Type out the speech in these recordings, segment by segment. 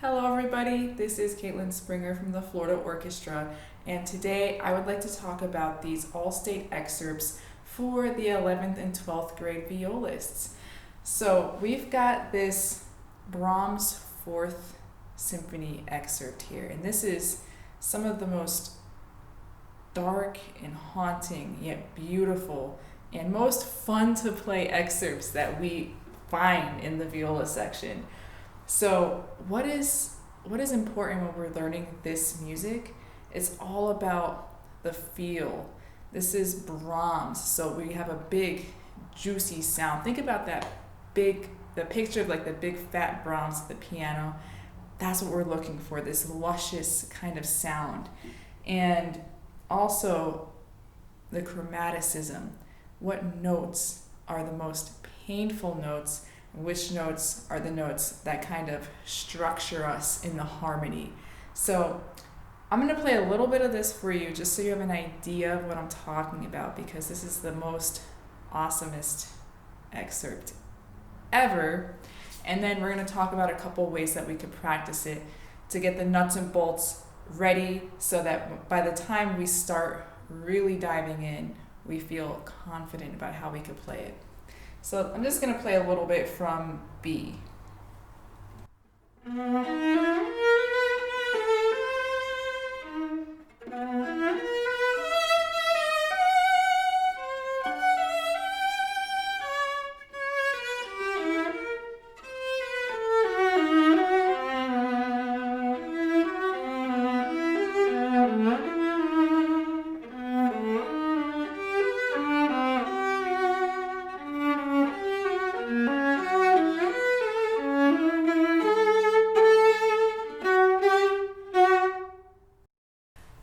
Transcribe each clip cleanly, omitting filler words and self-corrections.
Hello everybody, this is Caitlin Springer from the Florida Orchestra, and today I would like to talk about these all-state excerpts for the 11th and 12th grade violists. So we've got this Brahms 4th Symphony excerpt here, and this is some of the most dark and haunting yet beautiful and most fun to play excerpts that we find in the viola section. So what is important when we're learning this music? It's all about the feel. This is Brahms, so we have a big, juicy sound. Think about the picture of like the big fat Brahms at the piano. That's what we're looking for, this luscious kind of sound. And also the chromaticism. What notes are the most painful notes? Which notes are the notes that kind of structure us in the harmony. So I'm going to play a little bit of this for you just so you have an idea of what I'm talking about, because this is the most awesomest excerpt ever. And then we're going to talk about a couple ways that we could practice it to get the nuts and bolts ready so that by the time we start really diving in, we feel confident about how we could play it. So I'm just going to play a little bit from B.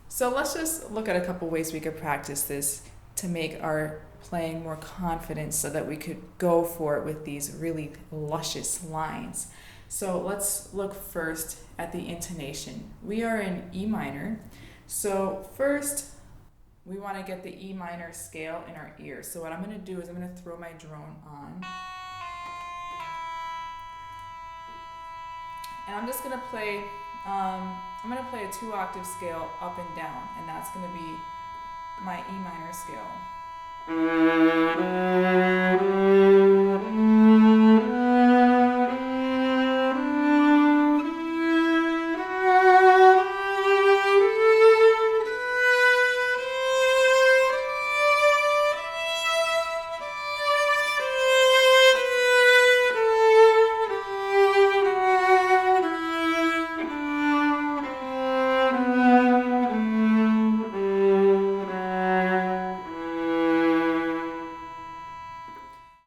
So let's just look at a couple ways we could practice this to make our playing more confident so that we could go for it with these really luscious lines. So let's look first at the intonation. We are in E minor. So first, we want to get the E minor scale in our ear. So what I'm going to do is I'm going to throw my drone on. And I'm just going to play I'm going to play a 2-octave scale up and down, and that's going to be my E minor scale.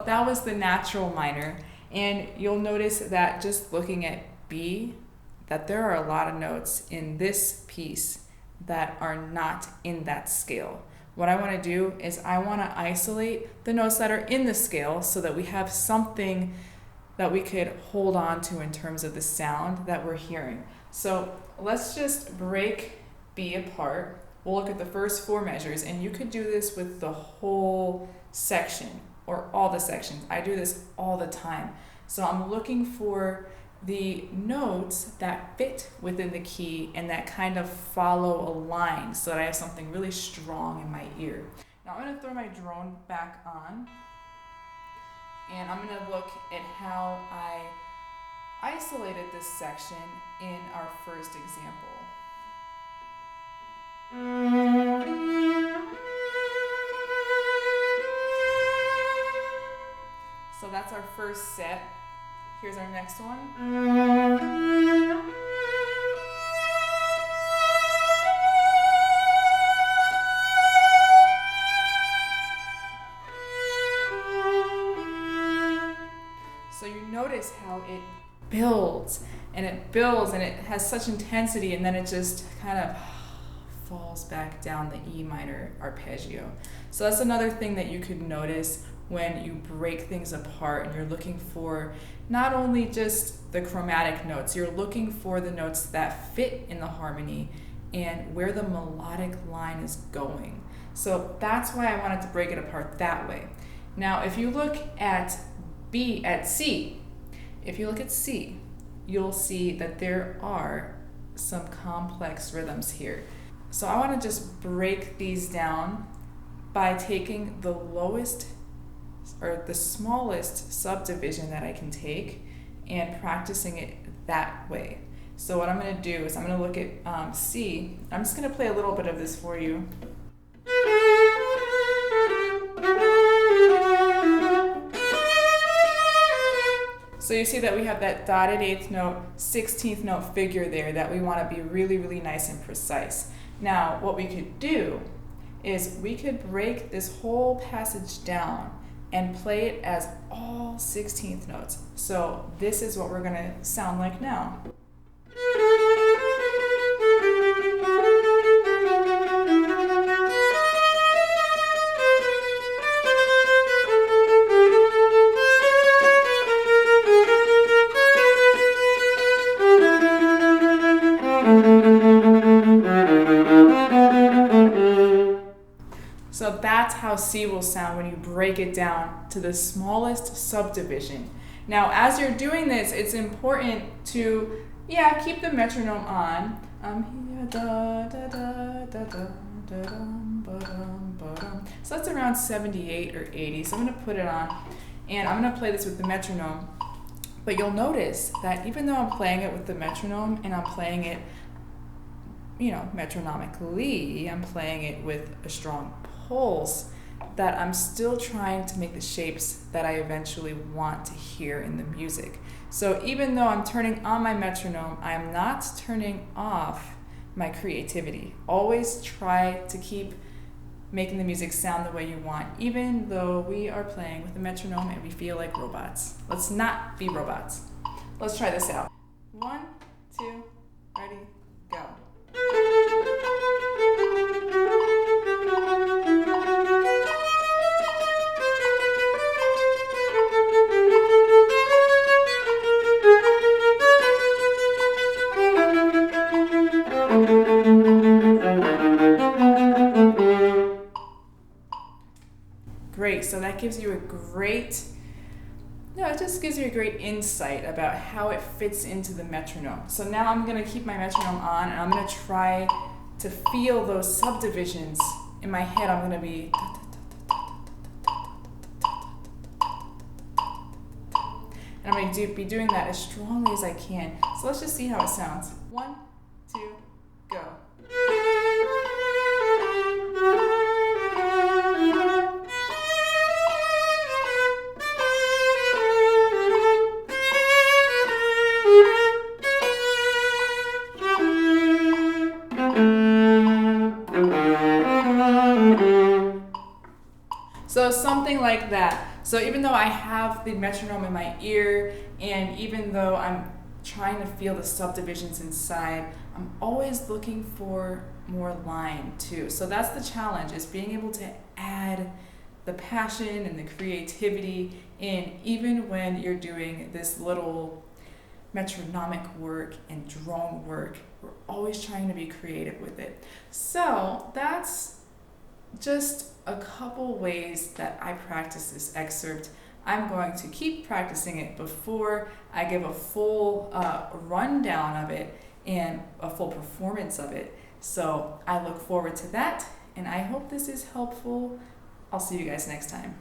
That was the natural minor, and you'll notice that just looking at B, that there are a lot of notes in this piece that are not in that scale. What I want to do is I want to isolate the notes that are in the scale so that we have something that we could hold on to in terms of the sound that we're hearing. So let's just break B apart. We'll look at the first 4 measures, and you could do this with the whole section or all the sections. I do this all the time. So I'm looking for the notes that fit within the key and that kind of follow a line so that I have something really strong in my ear. Now I'm going to throw my drone back on, and I'm going to look at how I isolated this section in our first example. So that's our first set. Here's our next one. So you notice how it builds and it has such intensity, and then it just kind of falls back down the E minor arpeggio. So that's another thing that you could notice when you break things apart and you're looking for not only just the chromatic notes, you're looking for the notes that fit in the harmony and where the melodic line is going. So that's why I wanted to break it apart that way. Now, if you look at C, you'll see that there are some complex rhythms here. So I want to just break these down by taking the lowest or the smallest subdivision that I can take and practicing it that way. So what I'm going to do is I'm going to look at C. I'm just going to play a little bit of this for you. So you see that we have that dotted 8th note, 16th note figure there that we want to be really, really nice and precise. Now, what we could do is we could break this whole passage down and play it as all 16th notes. So this is what we're going to sound like now. So that's how C will sound when you break it down to the smallest subdivision. Now, as you're doing this, it's important to, keep the metronome on. So that's around 78 or 80. So I'm going to put it on, and I'm going to play this with the metronome. But you'll notice that even though I'm playing it with the metronome and I'm playing it, metronomically, I'm playing it with a strong pulse, that I'm still trying to make the shapes that I eventually want to hear in the music. So even though I'm turning on my metronome, I'm not turning off my creativity. Always try to keep making the music sound the way you want, even though we are playing with the metronome and we feel like robots. Let's not be robots. Let's try this out. 1, 2, ready, go. Great, so that gives you it just gives you a great insight about how it fits into the metronome. So now I'm going to keep my metronome on and I'm going to try to feel those subdivisions in my head. I'm going to be, and I'm going to be doing that as strongly as I can. So let's just see how it sounds. 1, 2, go. So something like that. So even though I have the metronome in my ear, and even though I'm trying to feel the subdivisions inside, I'm always looking for more line too. So that's the challenge, is being able to add the passion and the creativity in, even when you're doing this little metronomic work and drone work. We're always trying to be creative with it. So that's just a couple ways that I practice this excerpt. I'm going to keep practicing it before I give a full rundown of it and a full performance of it. So I look forward to that, and I hope this is helpful. I'll see you guys next time.